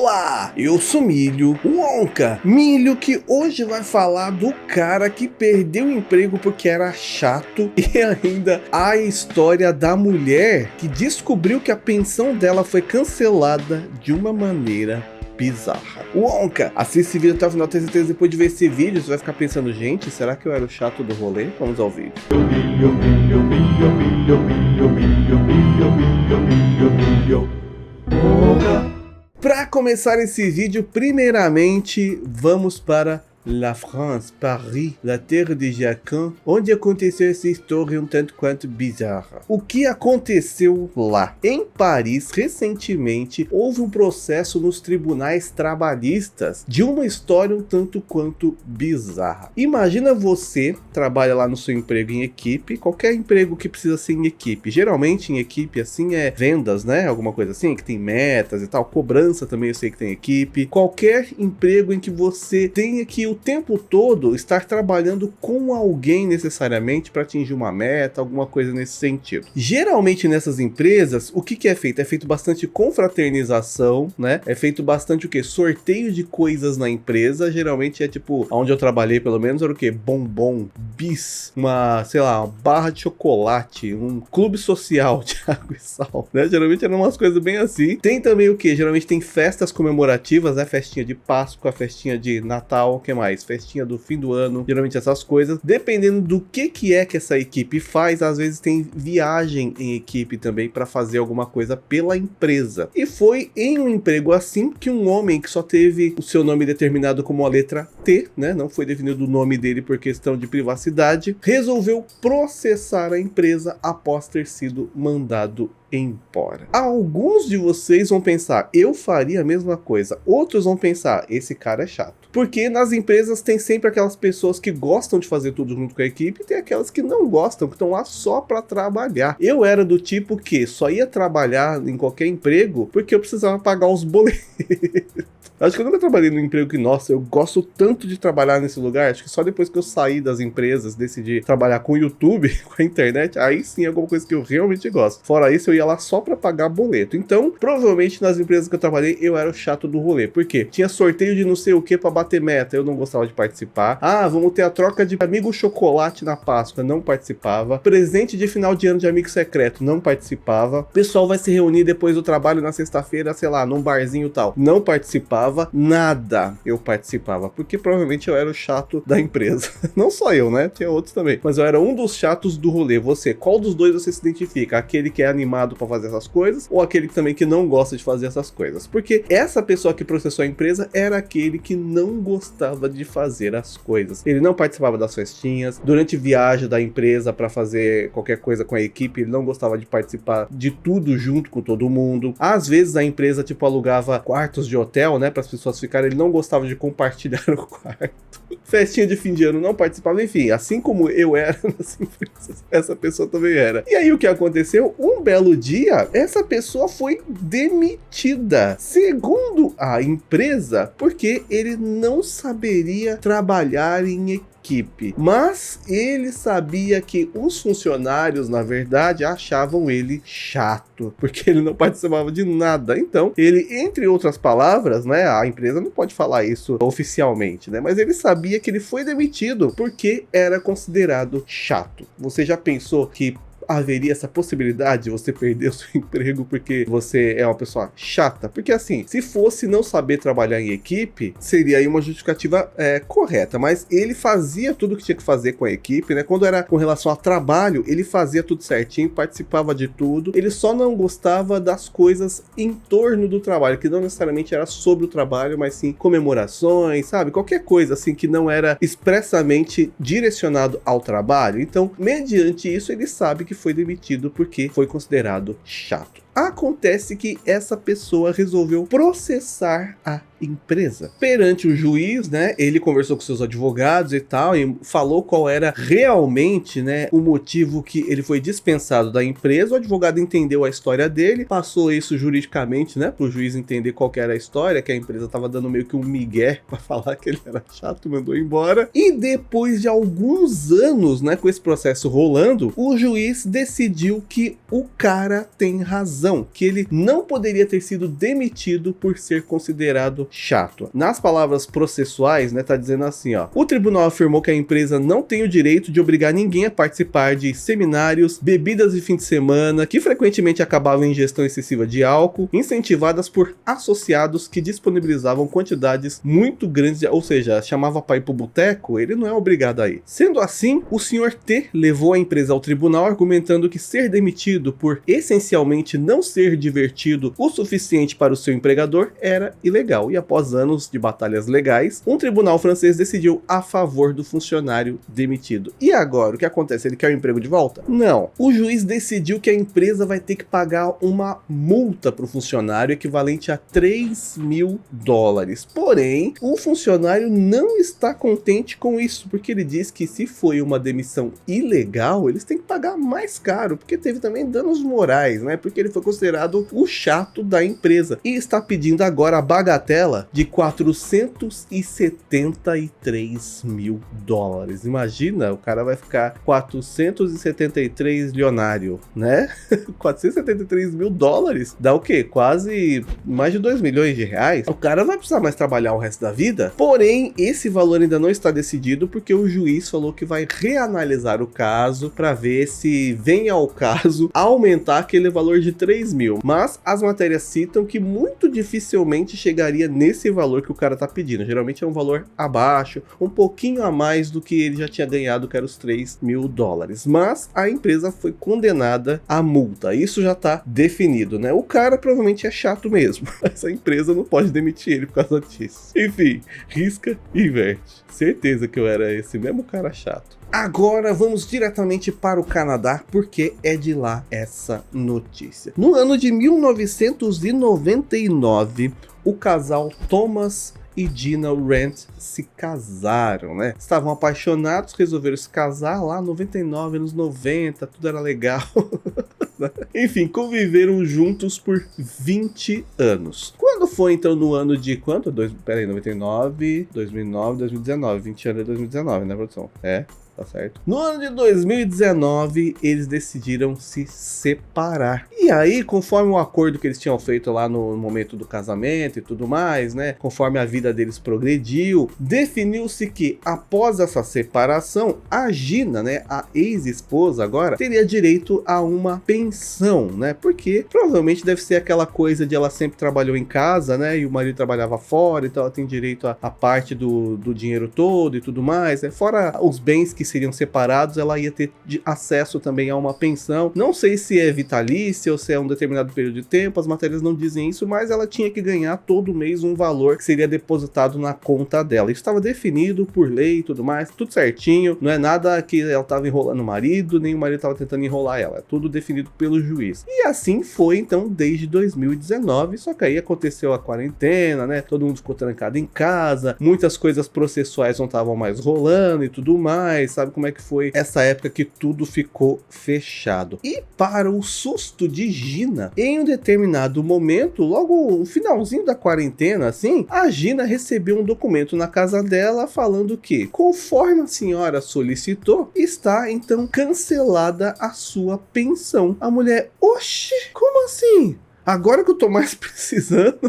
Olá, eu sou Milho, o Wonka. Milho que hoje vai falar do cara que perdeu o emprego porque era chato e ainda a história da mulher que descobriu que a pensão dela foi cancelada de uma maneira bizarra. Wonka, assista esse vídeo até o final, tenho certeza depois de ver esse vídeo você vai ficar pensando, gente, será que eu era o chato do rolê? Vamos ao vídeo. Para começar esse vídeo, primeiramente vamos para La France, Paris, la terre de Jacquin, onde aconteceu essa história um tanto quanto bizarra. O que aconteceu lá? Em Paris, recentemente, houve um processo nos tribunais trabalhistas de uma história um tanto quanto bizarra. Imagina você trabalha lá no seu emprego em equipe, qualquer emprego que precisa ser em equipe. Geralmente em equipe assim é vendas, né? Alguma coisa assim, que tem metas e tal. Cobrança também eu sei que tem equipe. Qualquer emprego em que você tenha que o tempo todo estar trabalhando com alguém necessariamente para atingir uma meta, alguma coisa nesse sentido. Geralmente nessas empresas, o que é feito? É feito bastante confraternização, né? É feito bastante o que? Sorteio de coisas na empresa. Geralmente é tipo, onde eu trabalhei pelo menos era o que? Bombom, bis, uma, sei lá, uma barra de chocolate, um clube social de água e sal, né? Geralmente eram umas coisas bem assim. Tem também o que? Geralmente tem festas comemorativas, né? Festinha de Páscoa, festinha de Natal, o que mais? Festinha do fim do ano, geralmente essas coisas. Dependendo do que é que essa equipe faz, às vezes tem viagem em equipe também para fazer alguma coisa pela empresa. E foi em um emprego assim que um homem que só teve o seu nome determinado como a letra T, né, não foi definido o nome dele por questão de privacidade, resolveu processar a empresa após ter sido mandado embora. Alguns de vocês vão pensar, eu faria a mesma coisa. Outros vão pensar, esse cara é chato. Porque nas empresas tem sempre aquelas pessoas que gostam de fazer tudo junto com a equipe e tem aquelas que não gostam, que estão lá só para trabalhar. Eu era do tipo que só ia trabalhar em qualquer emprego porque eu precisava pagar os boletos. Acho que eu nunca trabalhei num emprego que, nossa, eu gosto tanto de trabalhar nesse lugar. Acho que só depois que eu saí das empresas, decidi trabalhar com o YouTube, com a internet, aí sim é alguma coisa que eu realmente gosto. Fora isso, eu ia lá só pra pagar boleto. Então, provavelmente nas empresas que eu trabalhei, eu era o chato do rolê. Por quê? Tinha sorteio de não sei o que pra bater meta, eu não gostava de participar. Ah, vamos ter a troca de amigo chocolate na Páscoa, não participava. Presente de final de ano de amigo secreto, não participava. O pessoal vai se reunir depois do trabalho na sexta-feira, sei lá, num barzinho e tal, não participava. Nada eu participava, porque provavelmente eu era o chato da empresa. Não só eu, né? Tinha outros também. Mas eu era um dos chatos do rolê. Você, qual dos dois você se identifica? Aquele que é animado pra fazer essas coisas ou aquele também que não gosta de fazer essas coisas? Porque essa pessoa que processou a empresa era aquele que não gostava de fazer as coisas. Ele não participava das festinhas. Durante viagem da empresa pra fazer qualquer coisa com a equipe, ele não gostava de participar de tudo junto com todo mundo. Às vezes a empresa, tipo, alugava quartos de hotel, né? Para as pessoas ficarem, ele não gostava de compartilhar o quarto. Festinha de fim de ano não participava, enfim, assim como eu era nas empresas, essa pessoa também era. E aí o que aconteceu? Um belo dia, essa pessoa foi demitida, segundo a empresa, porque ele não saberia trabalhar em equipe. Mas ele sabia que os funcionários, na verdade, achavam ele chato, porque ele não participava de nada. Então, ele, entre outras palavras, né, a empresa não pode falar isso oficialmente, né, mas ele sabia que ele foi demitido porque era considerado chato. Você já pensou que haveria essa possibilidade de você perder o seu emprego porque você é uma pessoa chata? Porque assim, se fosse não saber trabalhar em equipe, seria aí uma justificativa correta, mas ele fazia tudo o que tinha que fazer com a equipe, né? Quando era com relação a trabalho, ele fazia tudo certinho, participava de tudo, ele só não gostava das coisas em torno do trabalho, que não necessariamente era sobre o trabalho, mas sim comemorações, sabe? Qualquer coisa assim que não era expressamente direcionado ao trabalho. Então, mediante isso, ele sabe que foi demitido porque foi considerado chato. Acontece que essa pessoa resolveu processar a empresa. Perante o juiz, né, ele conversou com seus advogados e tal, e falou qual era realmente, né, o motivo que ele foi dispensado da empresa. O advogado entendeu a história dele, passou isso juridicamente, né, pro juiz entender qual que era a história, que a empresa tava dando meio que um migué pra falar que ele era chato, mandou embora. E depois de alguns anos, né, com esse processo rolando, o juiz decidiu que o cara tem razão. razão que ele não poderia ter sido demitido por ser considerado chato. Nas palavras processuais, né, tá dizendo assim, ó: o tribunal afirmou que a empresa não tem o direito de obrigar ninguém a participar de seminários, bebidas de fim de semana, que frequentemente acabavam em ingestão excessiva de álcool, incentivadas por associados que disponibilizavam quantidades muito grandes, ou seja, chamava para ir pro boteco, ele não é obrigado a ir. Sendo assim, o Sr. T levou a empresa ao tribunal argumentando que ser demitido por essencialmente não ser divertido o suficiente para o seu empregador era ilegal, e após anos de batalhas legais, um tribunal francês decidiu a favor do funcionário demitido. E agora, o que acontece? Ele quer o emprego de volta? Não. O juiz decidiu que a empresa vai ter que pagar uma multa para o funcionário equivalente a $3.000. Porém, o funcionário não está contente com isso, porque ele diz que se foi uma demissão ilegal, eles têm que pagar mais caro, porque teve também danos morais, né? Porque ele foi considerado o chato da empresa e está pedindo agora a bagatela de $473.000. Imagina, o cara vai ficar 473 milionário, né? $473.000 dá o quê? Quase mais de 2 milhões de reais. O cara vai precisar mais trabalhar o resto da vida. Porém, esse valor ainda não está decidido, porque o juiz falou que vai reanalisar o caso para ver se vem ao caso aumentar aquele valor de 3 mil. Mas as matérias citam que muito dificilmente chegaria nesse valor que o cara tá pedindo. Geralmente é um valor abaixo, um pouquinho a mais do que ele já tinha ganhado, que era os $3.000. Mas a empresa foi condenada à multa. Isso já tá definido, né? O cara provavelmente é chato mesmo. Essa empresa não pode demitir ele por causa disso. Enfim, risca e inverte. Certeza que eu era esse mesmo cara chato. Agora vamos diretamente para o Canadá, porque é de lá essa notícia. No ano de 1999, o casal Thomas e Gina Rent se casaram, né? Estavam apaixonados, resolveram se casar lá 99, anos 90, tudo era legal. Enfim, conviveram juntos por 20 anos. Quando foi então no ano de quanto? 99, 2009, 2019. 20 anos de 2019, né, produção? É. Tá certo? No ano de 2019, eles decidiram se separar. E aí, conforme o acordo que eles tinham feito lá no momento do casamento e tudo mais, né? Conforme a vida deles progrediu, definiu-se que após essa separação, a Gina, né? A ex-esposa agora, teria direito a uma pensão, né? Porque provavelmente deve ser aquela coisa de ela sempre trabalhou em casa, né? E o marido trabalhava fora, então ela tem direito a parte do dinheiro todo e tudo mais, né? Fora os bens que seriam separados, ela ia ter acesso também a uma pensão. Não sei se é vitalícia ou se é um determinado período de tempo, as matérias não dizem isso, mas ela tinha que ganhar todo mês um valor que seria depositado na conta dela. Isso estava definido por lei e tudo mais, tudo certinho, não é nada que ela estava enrolando o marido, nem o marido estava tentando enrolar ela, é tudo definido pelo juiz. E assim foi então desde 2019, só que aí aconteceu a quarentena, né? Todo mundo ficou trancado em casa, muitas coisas processuais não estavam mais rolando e tudo mais. Sabe como é que foi essa época que tudo ficou fechado. E para o susto de Gina, em um determinado momento, logo no finalzinho da quarentena, assim, a Gina recebeu um documento na casa dela falando que, conforme a senhora solicitou, está então cancelada a sua pensão. A mulher, oxi, como assim? Agora que eu tô mais precisando,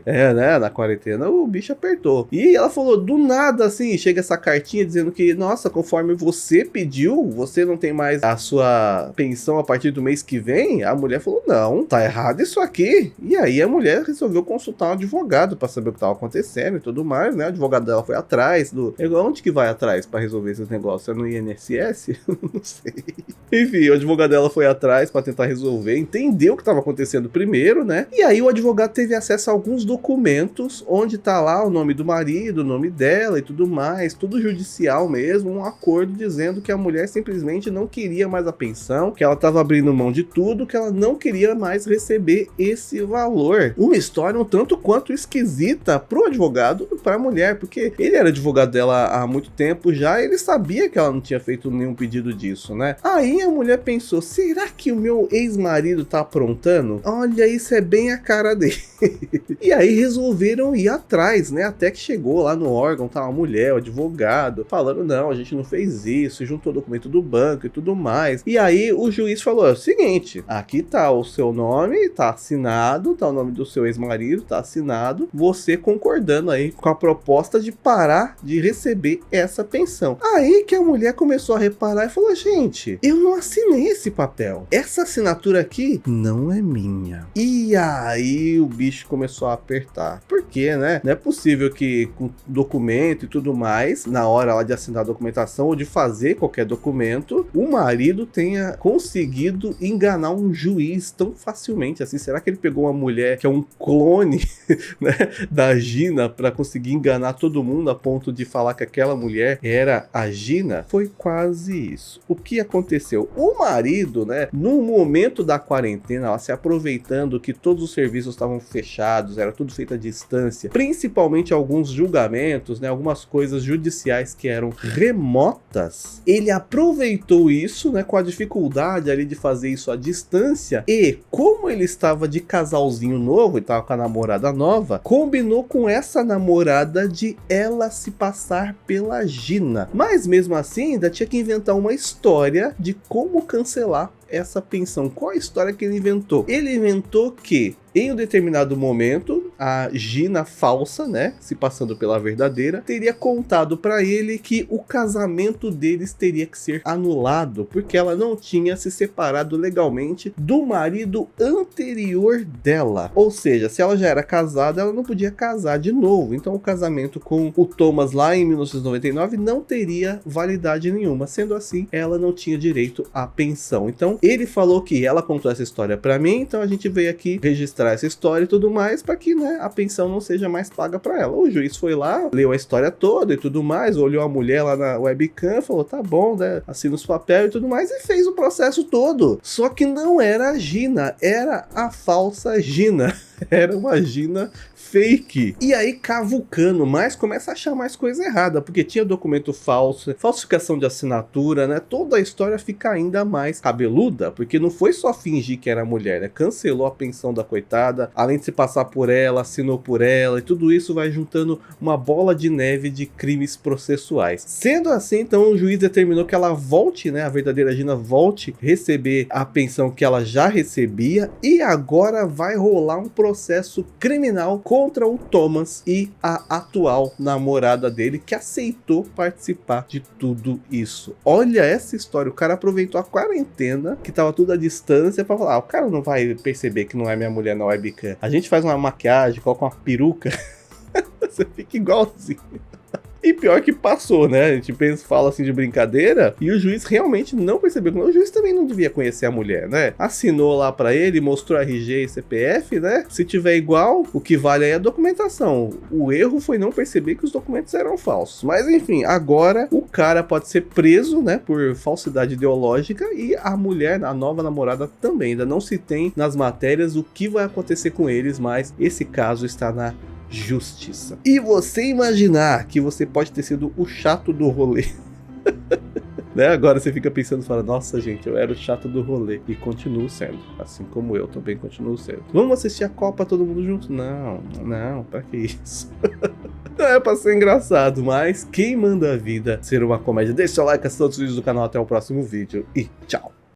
né, na quarentena o bicho apertou. E ela falou, do nada assim, chega essa cartinha dizendo que, nossa, conforme você pediu, você não tem mais a sua pensão a partir do mês que vem. A mulher falou, não, tá errado isso aqui. E aí a mulher resolveu consultar um advogado pra saber o que tava acontecendo e tudo mais, né? O advogado dela foi atrás do... Onde que vai atrás pra resolver esses negócios? É no INSS? Não sei. Enfim, o advogado dela foi atrás pra tentar resolver, entendeu o que tava acontecendo primeiro, né? E aí o advogado teve acesso a alguns documentos onde tá lá o nome do marido, o nome dela e tudo mais, tudo judicial mesmo, um acordo dizendo que a mulher simplesmente não queria mais a pensão, que ela tava abrindo mão de tudo, que ela não queria mais receber esse valor. Uma história um tanto quanto esquisita pro advogado e pra mulher, porque ele era advogado dela há muito tempo já, e ele sabia que ela não tinha feito nenhum pedido disso, né? Aí a mulher pensou, será que o meu ex-marido tá aprontando? Olha, Olha, isso é bem a cara dele. E aí resolveram ir atrás, né? Até que chegou lá no órgão, tá uma mulher, o advogado, falando, não, a gente não fez isso, juntou documento do banco e tudo mais. E aí o juiz falou, é o seguinte, aqui tá o seu nome, tá assinado, tá o nome do seu ex-marido, tá assinado, você concordando aí com a proposta de parar de receber essa pensão. Aí que a mulher começou a reparar e falou, gente, eu não assinei esse papel. Essa assinatura aqui não é minha. E aí o bicho começou a apertar. Por quê, né? Não é possível que com documento e tudo mais, na hora lá de assinar a documentação ou de fazer qualquer documento, o marido tenha conseguido enganar um juiz tão facilmente assim. Será que ele pegou uma mulher que é um clone, né, da Gina para conseguir enganar todo mundo a ponto de falar que aquela mulher era a Gina? Foi quase isso. O que aconteceu? O marido, né, no momento da quarentena, ela se aproveitando que todos os serviços estavam fechados, era tudo feito à distância, principalmente alguns julgamentos, né, algumas coisas judiciais que eram remotas, ele aproveitou isso, né, com a dificuldade ali de fazer isso à distância, e como ele estava de casalzinho novo e estava com a namorada nova, combinou com essa namorada de ela se passar pela Gina, mas mesmo assim ainda tinha que inventar uma história de como cancelar essa pensão. Qual a história que ele inventou? Ele inventou que em um determinado momento, a Gina falsa, né, se passando pela verdadeira, teria contado para ele que o casamento deles teria que ser anulado, porque ela não tinha se separado legalmente do marido anterior dela. Ou seja, se ela já era casada, ela não podia casar de novo. Então o casamento com o Thomas lá em 1999 não teria validade nenhuma. Sendo assim, ela não tinha direito à pensão. Então ele falou que ela contou essa história para mim, então a gente veio aqui registrar essa história e tudo mais para que, né, a pensão não seja mais paga para ela. O juiz foi lá, leu a história toda e tudo mais, olhou a mulher lá na webcam, falou, tá bom, né, assina os papéis e tudo mais e fez o processo todo. Só que não era a Gina, era a falsa Gina. Era uma Gina fake. E aí cavucando mais, começa a achar mais coisa errada, porque tinha documento falso, falsificação de assinatura, né? Toda a história fica ainda mais cabeluda, porque não foi só fingir que era mulher, né? Cancelou a pensão da coitada, além de se passar por ela, assinou por ela, e tudo isso vai juntando uma bola de neve de crimes processuais. Sendo assim, então o juiz determinou que ela volte, né? A verdadeira Gina volte receber a pensão que ela já recebia, e agora vai rolar um processo criminal contra o Thomas e a atual namorada dele, que aceitou participar de tudo isso. Olha essa história, o cara aproveitou a quarentena, que tava tudo à distância, pra falar, o cara não vai perceber que não é minha mulher na webcam. A gente faz uma maquiagem, coloca uma peruca, você fica igualzinho. E pior que passou, né? A gente pensa, fala assim de brincadeira, e o juiz realmente não percebeu. O juiz também não devia conhecer a mulher, né? Assinou lá pra ele, mostrou RG e CPF, né? Se tiver igual, o que vale aí é a documentação. O erro foi não perceber que os documentos eram falsos. Mas enfim, agora o cara pode ser preso, né? Por falsidade ideológica, e a mulher, a nova namorada também. Ainda não se tem nas matérias o que vai acontecer com eles, mas esse caso está na justiça. E você imaginar que você pode ter sido o chato do rolê, né? Agora você fica pensando, fala, nossa gente, eu era o chato do rolê, e continuo sendo, assim como eu também continuo sendo. Vamos assistir a Copa todo mundo junto? Não, pra que isso? Não é pra ser engraçado, mas quem manda a vida ser uma comédia? Deixa o like, assista todos os vídeos do canal, até o próximo vídeo e tchau!